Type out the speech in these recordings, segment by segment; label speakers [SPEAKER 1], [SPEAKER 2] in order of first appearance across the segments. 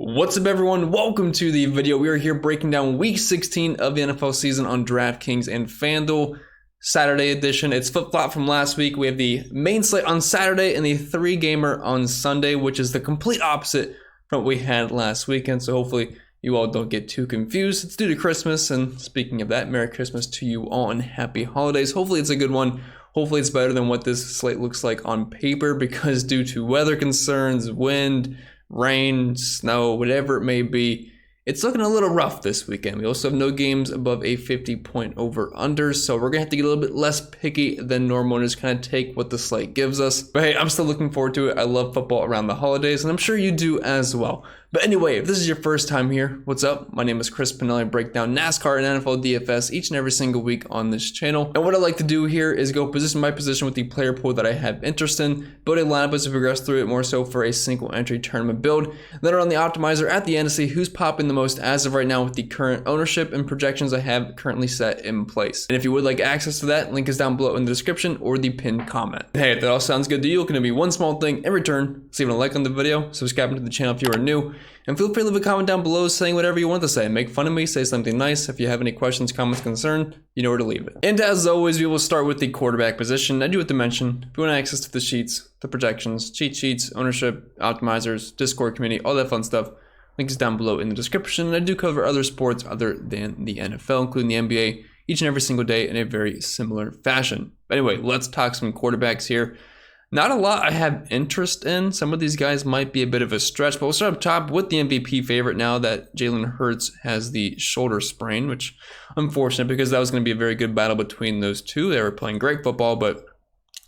[SPEAKER 1] What's up, everyone? Welcome to the video. We are here breaking down week 16 of the NFL season on DraftKings and FanDuel. Saturday edition. It's flip-flop from last week. We have the main slate on Saturday and the three-gamer on Sunday, which is the complete opposite from what we had last weekend. So hopefully you all don't get too confused. It's due to Christmas, and speaking of that, Merry Christmas to you all and Happy Holidays. Hopefully it's a good one. Hopefully it's better than what this slate looks like on paper, because due to weather concerns, wind, rain, snow, whatever it may be, it's looking a little rough this weekend. We also have no games above a 50-point over-under, so we're going to have to get a little bit less picky than normal and just kind of take what the slate gives us. But hey, I'm still looking forward to it. I love football around the holidays, and I'm sure you do as well. But anyway, if this is your first time here, what's up? My name is Chris Pennell. I break down NASCAR and NFL DFS each and every single week on this channel. And what I like to do here is go position by position with the player pool that I have interest in, build a lineup as we progress through it, more so for a single entry tournament build. Then run the optimizer at the end to see who's popping the most as of right now with the current ownership and projections I have currently set in place. And if you would like access to that, link is down below in the description or the pinned comment. Hey, if that all sounds good to you, it's going to be one small thing in return. Leave a like on the video, subscribing to the channel if you are new, and feel free to leave a comment down below saying whatever you want to say. Make fun of me, say something nice. If you have any questions, comments, concerns, you know where to leave it. And as always, we will start with the quarterback position. I do have to mention, if you want access to the sheets, the projections, cheat sheets, ownership, optimizers, Discord community, all that fun stuff, links down below in the description. And I do cover other sports other than the NFL, including the NBA, each and every single day in a very similar fashion. But anyway, let's talk some quarterbacks here. Not a lot I have interest in. Some of these guys might be a bit of a stretch, but we'll start up top with the MVP favorite now that Jalen Hurts has the shoulder sprain, which unfortunate because that was going to be a very good battle between those two. They were playing great football, but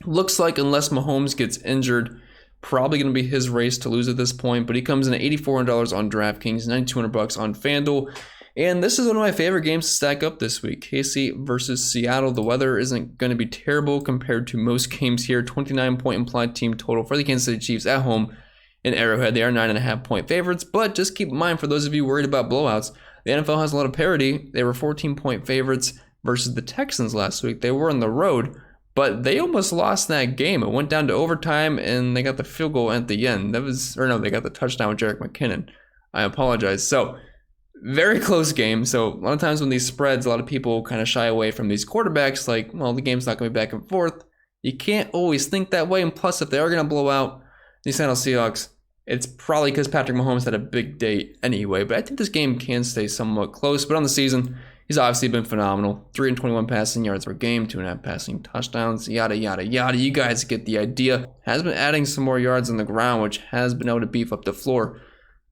[SPEAKER 1] looks like unless Mahomes gets injured, probably going to be his race to lose at this point. But he comes in at $8,400 on DraftKings, $9,200 on FanDuel. And this is one of my favorite games to stack up this week. KC versus Seattle. The weather isn't going to be terrible compared to most games here. 29-point implied team total for the Kansas City Chiefs at home in Arrowhead. They are 9.5-point favorites, but just keep in mind, for those of you worried about blowouts, the NFL has a lot of parity. They were 14-point favorites versus the Texans last week. They were on the road, but they almost lost that game. It went down to overtime, and they got the field goal at the end. They got the touchdown with Jerick McKinnon. I apologize. So, very close game. So a lot of times when these spreads, a lot of people kind of shy away from these quarterbacks, like, well, the game's not going to be back and forth. You can't always think that way. And plus, if they are going to blow out the Seattle Seahawks, it's probably because Patrick Mahomes had a big day anyway. But I think this game can stay somewhat close. But on the season, he's obviously been phenomenal. 321 passing yards per game, 2.5 passing touchdowns, yada, yada, yada. You guys get the idea. Has been adding some more yards on the ground, which has been able to beef up the floor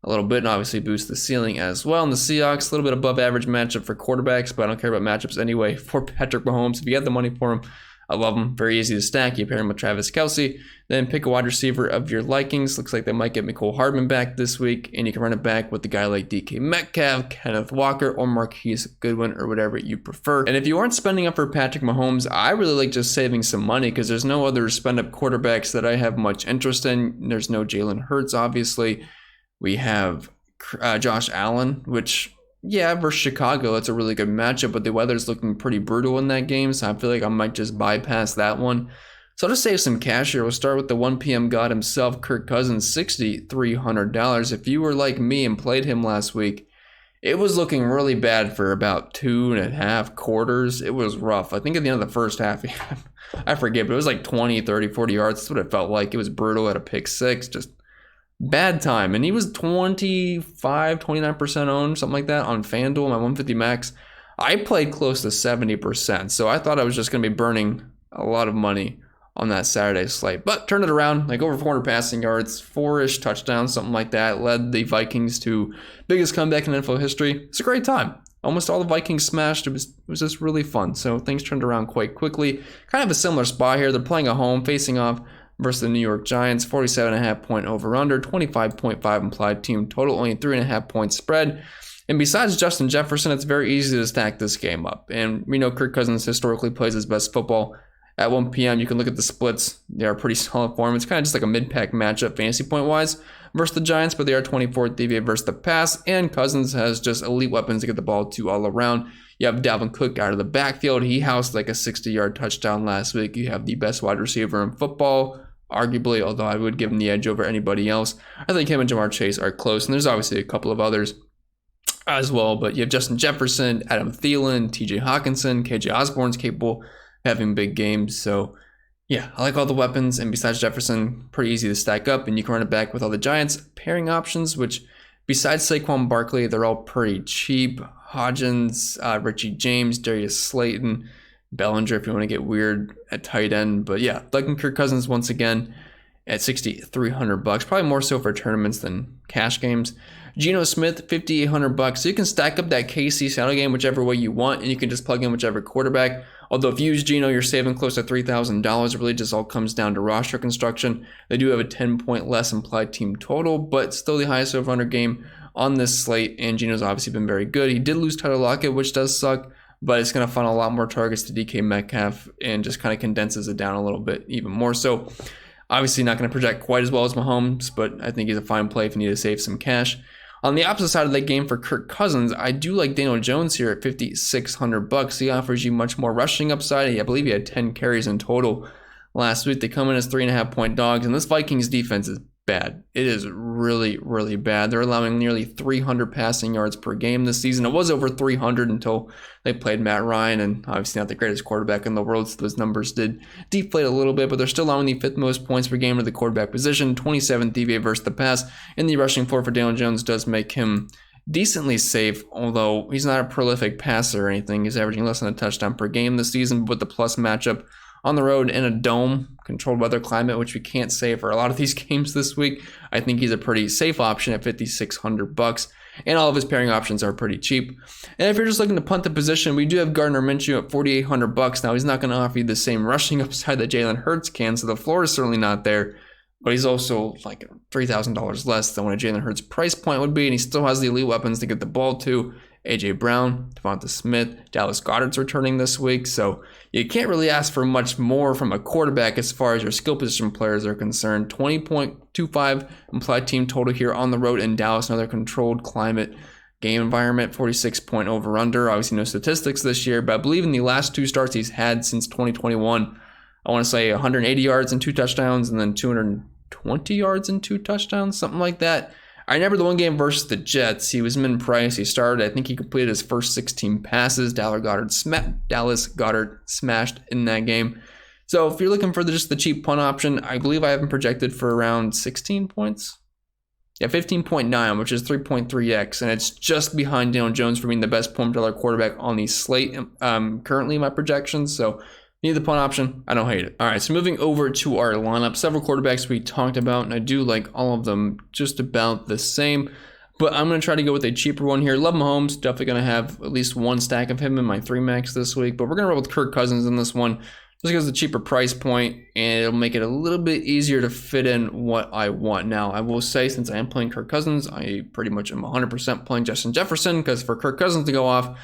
[SPEAKER 1] a little bit and obviously boost the ceiling as well. And the Seahawks, a little bit above average matchup for quarterbacks, but I don't care about matchups anyway for Patrick Mahomes. If you have the money for him, I love him. Very easy to stack. You pair him with Travis Kelce, then pick a wide receiver of your likings. Looks like they might get Mecole Hardman back this week, and you can run it back with the guy like DK Metcalf, Kenneth Walker, or Marquise Goodwin, or whatever you prefer. And if you aren't spending up for Patrick Mahomes, I really like just saving some money because there's no other spend-up quarterbacks that I have much interest in. There's no Jalen Hurts, obviously. We have Josh Allen, which, yeah, versus Chicago, that's a really good matchup, but the weather's looking pretty brutal in that game, so I feel like I might just bypass that one. So I'll just save some cash here. We'll start with the 1 p.m. god himself, Kirk Cousins, $6,300. If you were like me and played him last week, it was looking really bad for about 2.5 quarters. It was rough. I think at the end of the first half, I forget, but it was like 20, 30, 40 yards. That's what it felt like. It was brutal at a pick six, just bad time. And he was 29% owned, something like that on FanDuel, my 150 max. I played close to 70%, so I thought I was just going to be burning a lot of money on that Saturday slate. But turned it around, like over 400 passing yards, 4-ish touchdowns, something like that. Led the Vikings to biggest comeback in NFL history. It's a great time. Almost all the Vikings smashed. It was just really fun. So things turned around quite quickly. Kind of a similar spot here. They're playing at home, facing off versus the New York Giants. 47.5-point over-under, 25.5 implied team total, only 3.5 points spread. And besides Justin Jefferson, it's very easy to stack this game up. And we know Kirk Cousins historically plays his best football at 1 p.m. You can look at the splits. They are pretty solid for him. It's kind of just like a mid-pack matchup fantasy point-wise versus the Giants, but they are 24th DVA versus the pass. And Cousins has just elite weapons to get the ball to all around. You have Dalvin Cook out of the backfield. He housed like a 60-yard touchdown last week. You have the best wide receiver in football, arguably, although I would give him the edge over anybody else. I think him and Jamar Chase are close, and there's obviously a couple of others as well, but you have Justin Jefferson, Adam Thielen, TJ Hawkinson, KJ Osborne's capable of having big games. So yeah, I like all the weapons, and besides Jefferson, pretty easy to stack up, and you can run it back with all the Giants pairing options, which besides Saquon Barkley, they're all pretty cheap. Hodgins, Richie James, Darius Slayton, Bellinger if you want to get weird at tight end. But yeah, liking Kirk Cousins once again at $6,300, probably more so for tournaments than cash games. Geno Smith, $5,800. So you can stack up that KC Seattle game whichever way you want, and you can just plug in whichever quarterback. Although if you use Geno, you're saving close to $3,000. It really just all comes down to roster construction. They do have a 10-point less implied team total, but still the highest over-under game on this slate, and Geno's obviously been very good. He did lose Tyler Lockett, which does suck, but it's going to funnel a lot more targets to DK Metcalf and just kind of condenses it down a little bit even more so. Obviously not going to project quite as well as Mahomes, but I think he's a fine play if you need to save some cash. On the opposite side of that game for Kirk Cousins, I do like Daniel Jones here at $5,600. He offers you much more rushing upside. I believe he had 10 carries in total last week. They come in as 3.5-point dogs, and this Vikings defense is bad. It is really, really bad. They're allowing nearly 300 passing yards per game this season. It was over 300 until they played Matt Ryan, and obviously not the greatest quarterback in the world, so those numbers did deflate a little bit, but they're still allowing the 5th most points per game to the quarterback position, 27th DVA versus the pass, and the rushing floor for Daniel Jones does make him decently safe, although he's not a prolific passer or anything. He's averaging less than a touchdown per game this season, but with the plus matchup on the road in a dome, controlled weather climate, which we can't say for a lot of these games this week, I think he's a pretty safe option at $5,600, and all of his pairing options are pretty cheap. And if you're just looking to punt the position, we do have Gardner Minshew at $4,800. Now, he's not going to offer you the same rushing upside that Jalen Hurts can, so the floor is certainly not there, but he's also like $3,000 less than what a Jalen Hurts price point would be, and he still has the elite weapons to get the ball to. A.J. Brown, Devonta Smith, Dallas Goedert's returning this week, so you can't really ask for much more from a quarterback as far as your skill position players are concerned. 20.25 implied team total here on the road in Dallas, another controlled climate game environment, 46-point over-under. Obviously no statistics this year, but I believe in the last 2 starts he's had since 2021, I want to say 180 yards and 2 touchdowns, and then 220 yards and 2 touchdowns, something like that. I remember the one game versus the Jets. He was min-price. He started. I think he completed his first 16 passes. Dallas Goedert smashed in that game. So if you're looking for just the cheap punt option, I believe I have him projected for around 16 points. Yeah, 15.9, which is 3.3x, and it's just behind Daniel Jones for being the best point per dollar quarterback on the slate currently in my projections. So need the punt option. I don't hate it. All right, so moving over to our lineup, several quarterbacks we talked about, and I do like all of them just about the same, but I'm going to try to go with a cheaper one here. Love Mahomes, definitely going to have at least one stack of him in my 3 max this week, but we're going to roll with Kirk Cousins in this one just because of the cheaper price point, and it'll make it a little bit easier to fit in what I want. Now, I will say, since I am playing Kirk Cousins, I pretty much am 100% playing Justin Jefferson, because for Kirk Cousins to go off,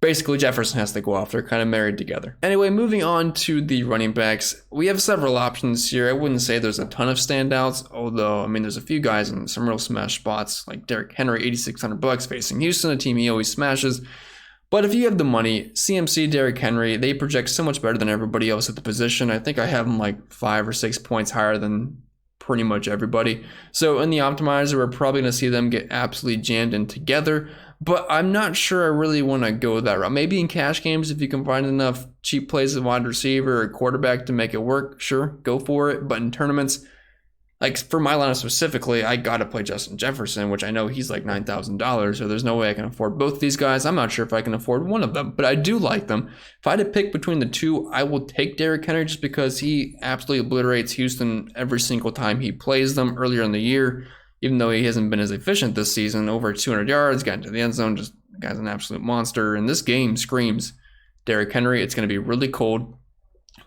[SPEAKER 1] basically, Jefferson has to go off. They're kind of married together. Anyway, moving on to the running backs. We have several options here. I wouldn't say there's a ton of standouts, although, I mean, there's a few guys in some real smash spots, like Derrick Henry, $8,600 facing Houston, a team he always smashes. But if you have the money, CMC, Derrick Henry, they project so much better than everybody else at the position. I think I have them like 5 or 6 points higher than pretty much everybody. So in the optimizer, we're probably going to see them get absolutely jammed in together. But I'm not sure I really want to go that route. Maybe in cash games, if you can find enough cheap plays at wide receiver or quarterback to make it work, sure, go for it. But in tournaments, like for my lineup specifically, I got to play Justin Jefferson, which I know he's like $9,000. So there's no way I can afford both of these guys. I'm not sure if I can afford one of them, but I do like them. If I had to pick between the two, I will take Derrick Henry just because he absolutely obliterates Houston every single time he plays them earlier in the year. Even though he hasn't been as efficient this season, over 200 yards, got into the end zone, just the guy's an absolute monster. And this game screams Derrick Henry. It's going to be really cold.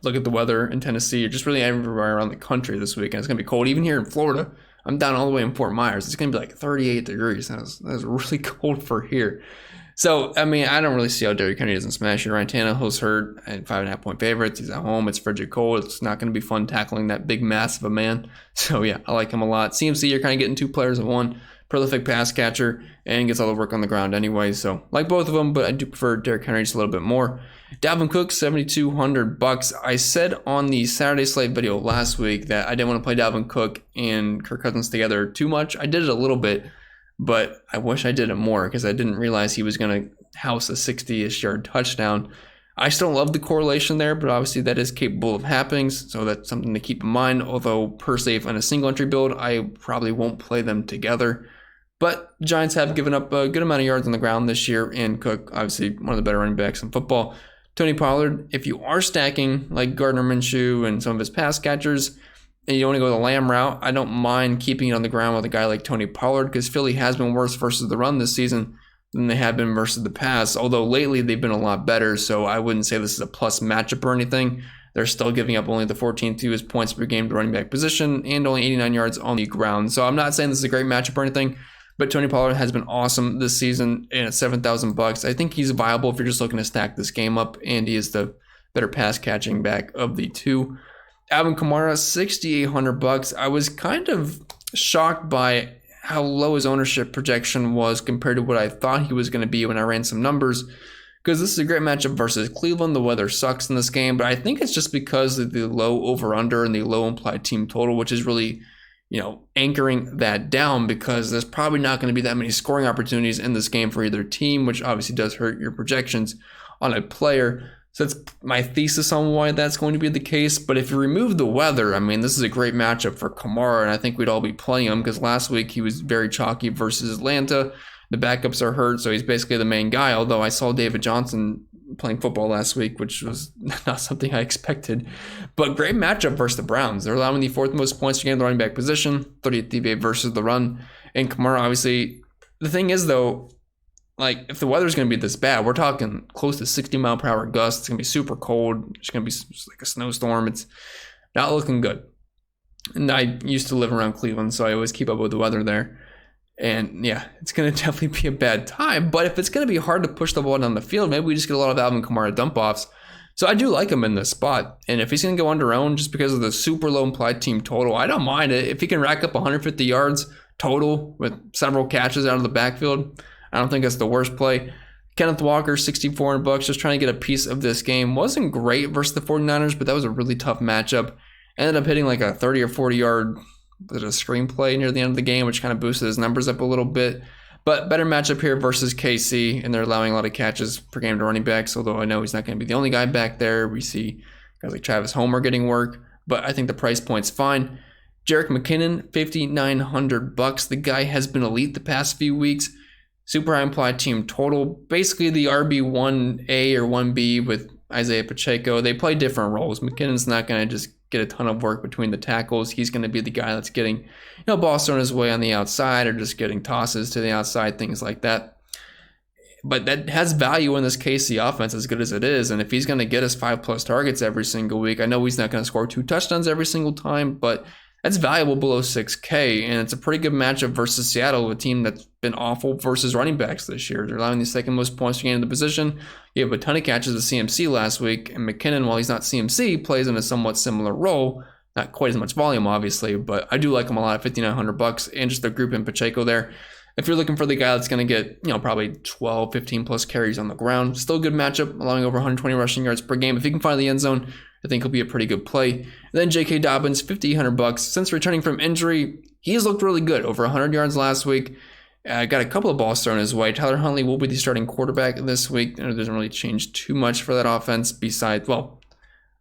[SPEAKER 1] Look at the weather in Tennessee, just really everywhere around the country this week. And it's going to be cold. Even here in Florida, I'm down all the way in Fort Myers. It's going to be like 38 degrees. That was really cold for here. So, I mean, I don't really see how Derrick Henry doesn't smash it. Ryan Tannehill's hurt at 5.5-point favorites. He's at home. It's frigid cold. It's not going to be fun tackling that big mass of a man. So, yeah, I like him a lot. CMC, you're kind of getting 2 players in one. prolific pass catcher and gets all the work on the ground anyway. So like both of them, but I do prefer Derrick Henry just a little bit more. Dalvin Cook, $7,200. I said on the Saturday slate video last week that I didn't want to play Dalvin Cook and Kirk Cousins together too much. I did it a little bit, but I wish I did it more because I didn't realize he was going to house a 60-ish yard touchdown. I still love the correlation there, but obviously that is capable of happening, so that's something to keep in mind. Although per safe on a single entry build, I probably won't play them together. But the Giants have given up a good amount of yards on the ground this year, and Cook, obviously one of the better running backs in football. Tony Pollard, if you are stacking like Gardner Minshew and some of his pass catchers, and you want to go the Lamb route, I don't mind keeping it on the ground with a guy like Tony Pollard because Philly has been worse versus the run this season than they have been versus the pass, although lately they've been a lot better, so I wouldn't say this is a plus matchup or anything. They're still giving up only the 14th fewest points per game to running back position and only 89 yards on the ground. So I'm not saying this is a great matchup or anything, but Tony Pollard has been awesome this season, and at $7,000, I think he's viable if you're just looking to stack this game up, and he is the better pass catching back of the two. Alvin Kamara, $6,800. I was kind of shocked by how low his ownership projection was compared to what I thought he was going to be when I ran some numbers, because this is a great matchup versus Cleveland. The weather sucks in this game, but I think it's just because of the low over-under and the low implied team total, which is really, anchoring that down, because there's probably not going to be that many scoring opportunities in this game for either team, which obviously does hurt your projections on a player. So that's my thesis on why that's going to be the case. But if you remove the weather, this is a great matchup for Kamara, and I think we'd all be playing him because last week he was very chalky versus Atlanta. The backups are hurt, so he's basically the main guy, although I saw David Johnson playing football last week, which was not something I expected. But great matchup versus the Browns. They're allowing the fourth most points to game in the running back position, 30th DVA versus the run. And Kamara, obviously, the thing is, though, if the weather's going to be this bad, we're talking close to 60-mile-per-hour gusts. It's going to be super cold. It's going to be like a snowstorm. It's not looking good. And I used to live around Cleveland, so I always keep up with the weather there. And yeah, it's going to definitely be a bad time. But if it's going to be hard to push the ball down the field, maybe we just get a lot of Alvin Kamara dump-offs. So I do like him in this spot. And if he's going to go under-owned just because of the super low implied team total, I don't mind it. If he can rack up 150 yards total with several catches out of the backfield, I don't think that's the worst play. Kenneth Walker, $6,400, just trying to get a piece of this game. Wasn't great versus the 49ers, but that was a really tough matchup. Ended up hitting like a 30 or 40-yard screenplay near the end of the game, which kind of boosted his numbers up a little bit. But better matchup here versus KC, and they're allowing a lot of catches per game to running backs, although I know he's not going to be the only guy back there. We see guys like Travis Homer getting work, but I think the price point's fine. Jerick McKinnon, $5,900. The guy has been elite the past few weeks. Super high implied team total. Basically the RB1A or 1B with Isaiah Pacheco. They play different roles. McKinnon's not going to just get a ton of work between the tackles. He's going to be the guy that's getting balls thrown his way on the outside or just getting tosses to the outside, things like that. But that has value in this KC offense, as good as it is. And if he's going to get us 5+ targets every single week, I know he's not going to score 2 touchdowns every single time, but that's valuable below 6K, and it's a pretty good matchup versus Seattle, a team that's been awful versus running backs this year. They're allowing the second most points to gain in the position. You have a ton of catches of CMC last week, and McKinnon, while he's not CMC, plays in a somewhat similar role. Not quite as much volume, obviously, but I do like him a lot at $5,900, and just the group in Pacheco there. If you're looking for the guy that's going to get, probably 12, 15+ carries on the ground, still a good matchup, allowing over 120 rushing yards per game. If he can find the end zone, I think he'll be a pretty good play. And then J.K. Dobbins, $5,800. Since returning from injury, he's looked really good. Over 100 yards last week. Got a couple of balls thrown his way. Tyler Huntley will be the starting quarterback this week. It doesn't really change too much for that offense besides,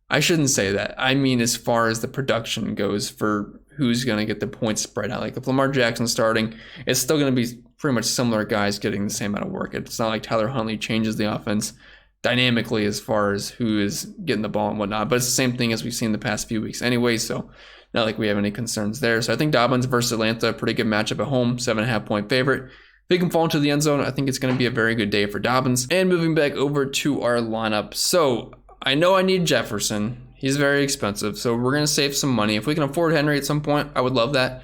[SPEAKER 1] I shouldn't say that. I mean, as far as the production goes for who's going to get the points spread out. Like if Lamar Jackson's starting, it's still going to be pretty much similar guys getting the same amount of work. It's not like Tyler Huntley changes the offense dynamically as far as who is getting the ball and whatnot, but it's the same thing as we've seen the past few weeks anyway, so not like we have any concerns there. So I think Dobbins versus Atlanta, pretty good matchup at home, 7.5-point favorite. If he can fall into the end zone, I think it's going to be a very good day for Dobbins. And moving back over to our lineup. So I know I need Jefferson. He's very expensive, so we're going to save some money. If we can afford Henry at some point, I would love that,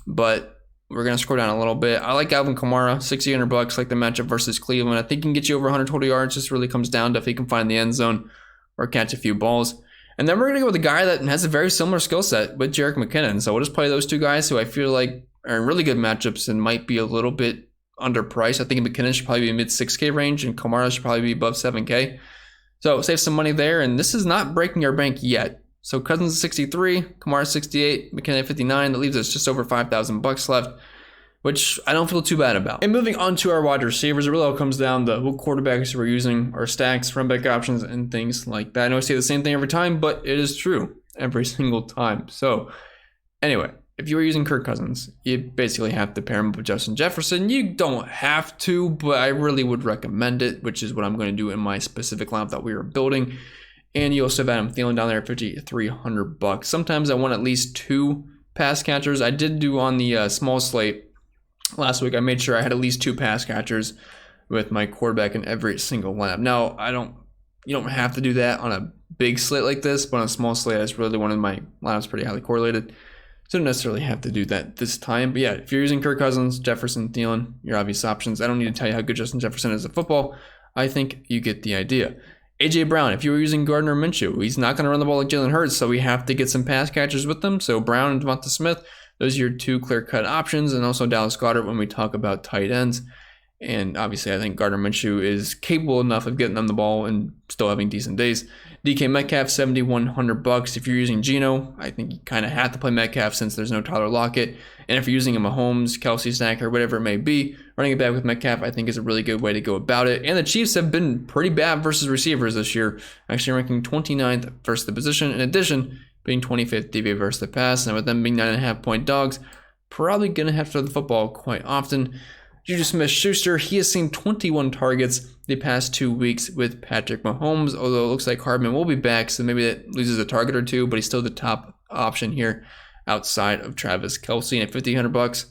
[SPEAKER 1] but we're going to scroll down a little bit. I like Alvin Kamara, $6,800, like the matchup versus Cleveland. I think he can get you over 120 yards. Just really comes down to if he can find the end zone or catch a few balls. And then we're going to go with a guy that has a very similar skill set with Jerick McKinnon. So we'll just play those two guys who I feel like are in really good matchups and might be a little bit underpriced. I think McKinnon should probably be mid 6K range, and Kamara should probably be above 7K. So save some money there, and this is not breaking our bank yet. So Cousins 63, Kamara 68, McKinnon 59. That leaves us just over $5,000 left, which I don't feel too bad about. And moving on to our wide receivers, it really all comes down to what quarterbacks we're using, our stacks, run back options, and things like that. I know I say the same thing every time, but it is true every single time. So anyway, if you were using Kirk Cousins, you basically have to pair him with Justin Jefferson. You don't have to, but I really would recommend it, which is what I'm going to do in my specific lineup that we were building. And you also have Adam Thielen down there at $5,300. Sometimes I want at least 2 pass catchers. I did do on the small slate last week. I made sure I had at least 2 pass catchers with my quarterback in every single lineup. Now, you don't have to do that on a big slate like this, but on a small slate, I just really wanted my lineups pretty highly correlated. So don't necessarily have to do that this time. But yeah, if you're using Kirk Cousins, Jefferson, Thielen, your obvious options. I don't need to tell you how good Justin Jefferson is at football. I think you get the idea. A.J. Brown, if you were using Gardner Minshew, he's not going to run the ball like Jalen Hurts, so we have to get some pass catchers with them. So Brown and Devonta Smith, those are your 2 clear-cut options, and also Dallas Goedert when we talk about tight ends. And obviously, I think Gardner Minshew is capable enough of getting them the ball and still having decent days. DK Metcalf, $7,100. If you're using Geno, I think you kind of have to play Metcalf since there's no Tyler Lockett. And if you're using a Mahomes, Kelsey stack, or whatever it may be, running it back with Metcalf, I think is a really good way to go about it. And the Chiefs have been pretty bad versus receivers this year, actually ranking 29th versus the position. In addition, being 25th DVA versus the pass. And with them being 9.5-point dogs, probably going to have to throw the football quite often. Juju Smith-Schuster, he has seen 21 targets the past 2 weeks with Patrick Mahomes, although it looks like Hardman will be back, so maybe that loses a target or 2, but he's still the top option here outside of Travis Kelce. And at $1,500,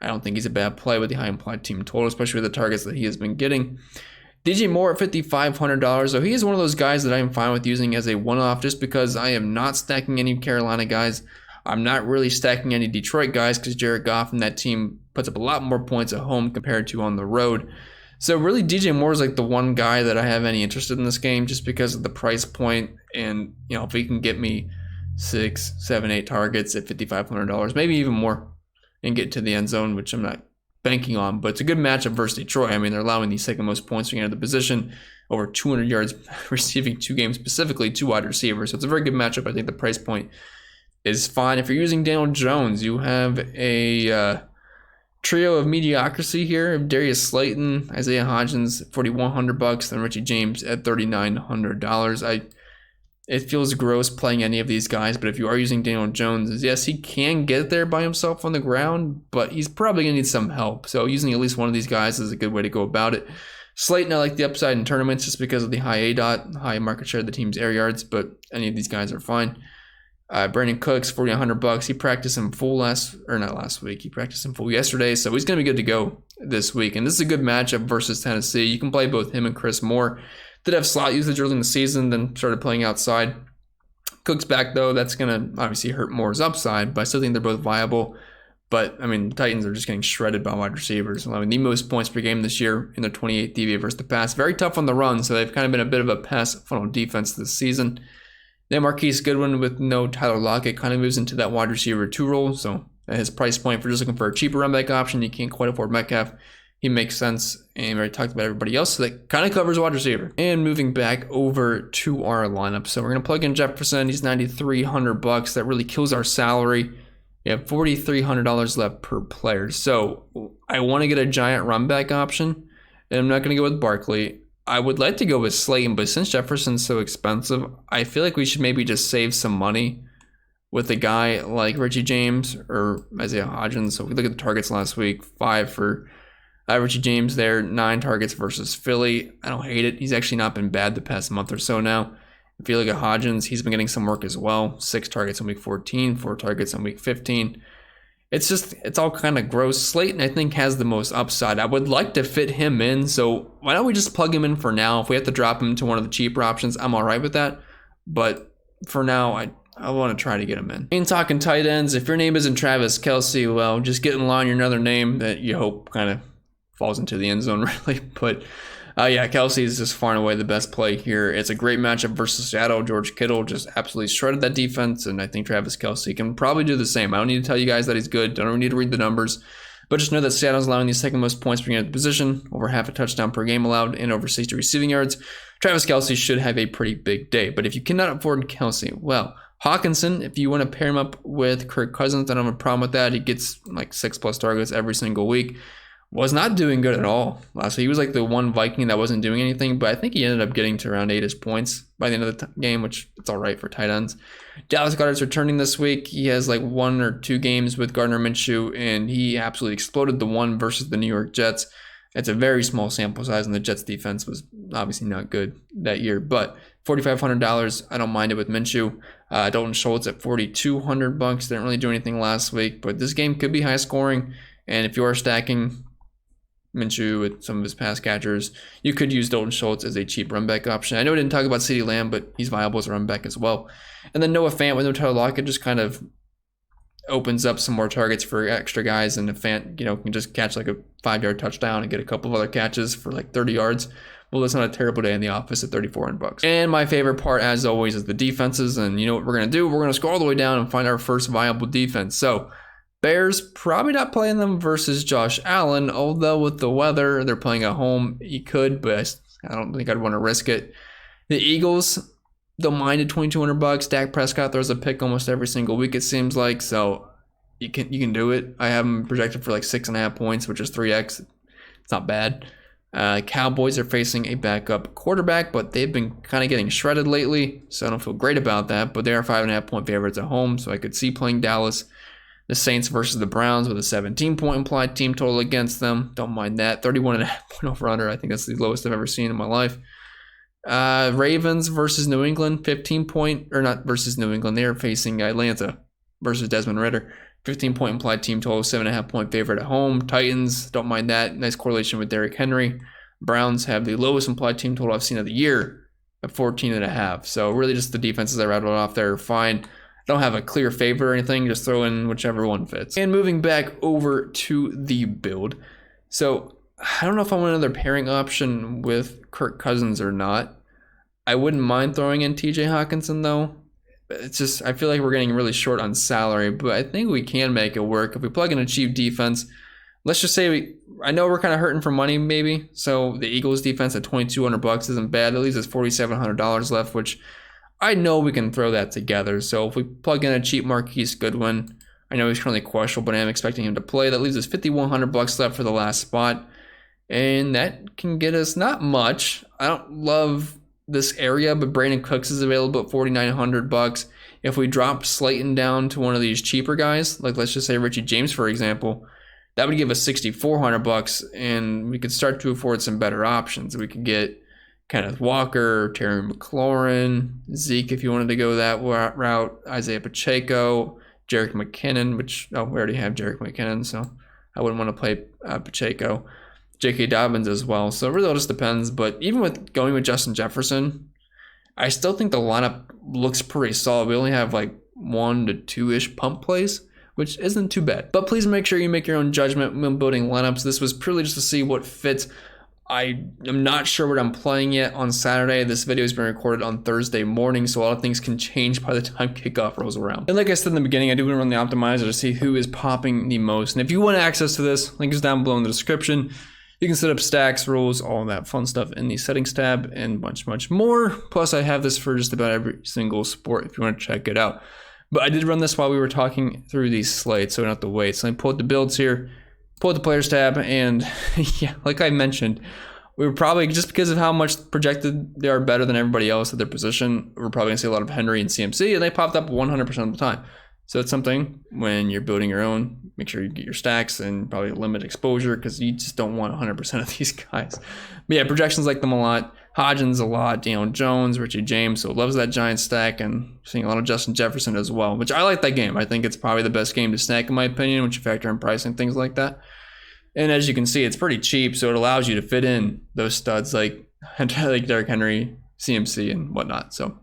[SPEAKER 1] I don't think he's a bad play with the high implied team total, especially with the targets that he has been getting. DJ Moore at $5,500, so he is one of those guys that I am fine with using as a one-off just because I am not stacking any Carolina guys. I'm not really stacking any Detroit guys because Jared Goff and that team puts up a lot more points at home compared to on the road. So really DJ Moore is like the one guy that I have any interest in this game just because of the price point. And, you know, if he can get me 6, 7, 8 targets at $5,500, maybe even more, and get to the end zone, which I'm not banking on. But it's a good matchup versus Detroit. I mean, they're allowing the second most points from the position, over 200 yards receiving 2 games, specifically 2 wide receivers. So it's a very good matchup. I think the price point is fine. If you're using Daniel Jones, you have a trio of mediocrity here of Darius Slayton, Isaiah Hodgins, $4,100, then Richie James at $3,900. It feels gross playing any of these guys, but if you are using Daniel Jones, yes, he can get there by himself on the ground, but he's probably going to need some help. So using at least one of these guys is a good way to go about it. Slayton, I like the upside in tournaments just because of the high ADOT, high market share of the team's air yards, but any of these guys are fine. Brandon Cooks, $4,100. He practiced in full not last week. He practiced in full yesterday, so he's going to be good to go this week. And this is a good matchup versus Tennessee. You can play both him and Chris Moore. Did have slot usage early in the season, then started playing outside. Cooks back, though. That's going to obviously hurt Moore's upside, but I still think they're both viable. But, I mean, the Titans are just getting shredded by wide receivers, allowing the most points per game this year in their 28th DVA versus the pass. Very tough on the run, so they've kind of been a bit of a pass funnel defense this season. Then Marquise Goodwin with no Tyler Lockett kind of moves into that wide receiver 2 role. So at his price point, if you're just looking for a cheaper run back option, you can't quite afford Metcalf. He makes sense. And we already talked about everybody else. So that kind of covers wide receiver. And moving back over to our lineup. So we're going to plug in Jefferson. He's $9,300. That really kills our salary. We have $4,300 left per player. So I want to get a giant run back option. And I'm not going to go with Barkley. I would like to go with Slayton, but since Jefferson's so expensive, I feel like we should maybe just save some money with a guy like Richie James or Isaiah Hodgins. So if we look at the targets last week, 5 for Richie James there, 9 targets versus Philly. I don't hate it. He's actually not been bad the past month or so now. If you look at Hodgins, he's been getting some work as well. 6 targets in week 14, 4 targets in week 15. It's all kind of gross. Slayton, I think, has the most upside. I would like to fit him in, so why don't we just plug him in for now? If we have to drop him to one of the cheaper options, I'm all right with that. But for now, I want to try to get him in. And talking tight ends, if your name isn't Travis Kelce, well, just get in line your another name that you hope kind of falls into the end zone, really. But Yeah, Kelsey is just far and away the best play here. It's a great matchup versus Seattle. George Kittle just absolutely shredded that defense, and I think Travis Kelsey can probably do the same. I don't need to tell you guys that he's good. I don't need to read the numbers. But just know that Seattle's allowing the second most points per game at the position, over half a touchdown per game allowed, and over 60 receiving yards. Travis Kelsey should have a pretty big day. But if you cannot afford Kelsey, well, Hawkinson, if you want to pair him up with Kirk Cousins, I don't have a problem with that. He gets like 6+ targets every single week. Was not doing good at all last week. He was like the one Viking that wasn't doing anything, but I think he ended up getting to around 8-ish points by the end of the game, which it's all right for tight ends. Dallas Goedert's returning this week. He has like 1 or 2 games with Gardner Minshew, and he absolutely exploded the one versus the New York Jets. It's a very small sample size, and the Jets defense was obviously not good that year, but $4,500, I don't mind it with Minshew. Dalton Schultz at $4,200. Didn't really do anything last week, but this game could be high scoring, and if you are stacking Minshew with some of his pass catchers, you could use Dalton Schultz as a cheap run back option. I know we didn't talk about CeeDee Lamb, but he's viable as a run back as well. And then Noah Fant with no Tyler Lockett just kind of opens up some more targets for extra guys, and if Fant, can just catch like a 5-yard touchdown and get a couple of other catches for like 30 yards. Well, that's not a terrible day in the office at $3,400. And my favorite part, as always, is the defenses. And you know what we're going to do? We're going to scroll all the way down and find our first viable defense. So Bears, probably not playing them versus Josh Allen, although with the weather, they're playing at home. You could, but I don't think I'd want to risk it. The Eagles, don't mind at $2,200. Dak Prescott throws a pick almost every single week, it seems like, so you can do it. I have them projected for like 6.5 points, which is 3x. It's not bad. Cowboys are facing a backup quarterback, but they've been kind of getting shredded lately, so I don't feel great about that, but they are 5.5 point favorites at home, so I could see playing Dallas. The Saints versus the Browns with a 17-point implied team total against them. Don't mind that. 31.5 point over-under. I think that's the lowest I've ever seen in my life. Ravens versus New England, 15-point, or not versus New England. They are facing Atlanta versus Desmond Ridder. 15-point implied team total, 7.5 point favorite at home. Titans, don't mind that. Nice correlation with Derrick Henry. Browns have the lowest implied team total I've seen of the year at 14.5. So really just the defenses I rattled off there are fine. Don't have a clear favorite or anything, just throw in whichever one fits. And moving back over to the build. So I don't know if I want another pairing option with Kirk Cousins or not. I wouldn't mind throwing in TJ Hawkinson though. It's just, I feel like we're getting really short on salary, but I think we can make it work. If we plug in a cheap defense, let's just say I know we're kind of hurting for money maybe. So the Eagles defense at $2,200 isn't bad. At least it's $4,700 left, which I know we can throw that together. So if we plug in a cheap Marquise Goodwin, I know he's currently questionable, but I am expecting him to play. That leaves us $5,100 left for the last spot. And that can get us not much. I don't love this area, but Brandon Cooks is available at $4,900. If we drop Slayton down to one of these cheaper guys, like let's just say Richie James, for example, that would give us $6,400, and we could start to afford some better options. We could get Kenneth Walker, Terry McLaurin, Zeke if you wanted to go that route, Isaiah Pacheco, Jerick McKinnon, which, we already have Jerick McKinnon, so I wouldn't want to play Pacheco. J.K. Dobbins as well, so it really all just depends. But even with going with Justin Jefferson, I still think the lineup looks pretty solid. We only have like 1 to 2-ish pump plays, which isn't too bad. But please make sure you make your own judgment when building lineups. This was purely just to see what fits. I am not sure what I'm playing yet on Saturday. This video has been recorded on Thursday morning, so a lot of things can change by the time kickoff rolls around. And like I said in the beginning, I do want to run the optimizer to see who is popping the most. And if you want access to this, link is down below in the description. You can set up stacks, rules, all that fun stuff in the settings tab, and much more. Plus, I have this for just about every single sport if you want to check it out. But I did run this while we were talking through these slates, so we don't have to wait. So let me pull up the builds here. Pull up the players tab, and yeah, like I mentioned, we were probably, just because of how much projected they are better than everybody else at their position, we're probably going to see a lot of Henry and CMC, and they popped up 100% of the time. So it's something when you're building your own, make sure you get your stacks and probably limit exposure because you just don't want 100% of these guys. But yeah, projections like them a lot. Hodgins a lot, Daniel Jones, Richie James, so loves that giant stack, and seeing a lot of Justin Jefferson as well, which I like that game. I think it's probably the best game to stack in my opinion, once you factor in pricing, things like that. And as you can see, it's pretty cheap, so it allows you to fit in those studs like Derrick Henry, CMC, and whatnot. So,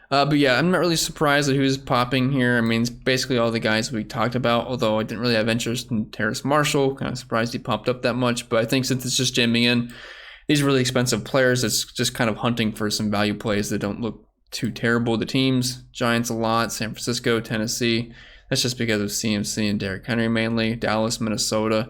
[SPEAKER 1] but yeah, I'm not really surprised at who's popping here. I mean, it's basically all the guys we talked about, although I didn't really have interest in Terrace Marshall. Kind of surprised he popped up that much, but I think since it's just jamming in, these really expensive players. It's just kind of hunting for some value plays that don't look too terrible. The teams, Giants a lot, San Francisco, Tennessee. That's just because of CMC and Derrick Henry mainly. Dallas, Minnesota.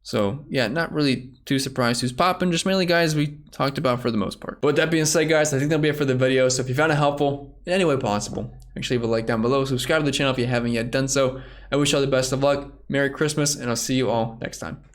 [SPEAKER 1] So, yeah, not really too surprised who's popping. Just mainly guys we talked about for the most part. But with that being said, guys, I think that'll be it for the video. So if you found it helpful in any way possible, make sure you leave a like down below. Subscribe to the channel if you haven't yet done so. I wish you all the best of luck. Merry Christmas, and I'll see you all next time.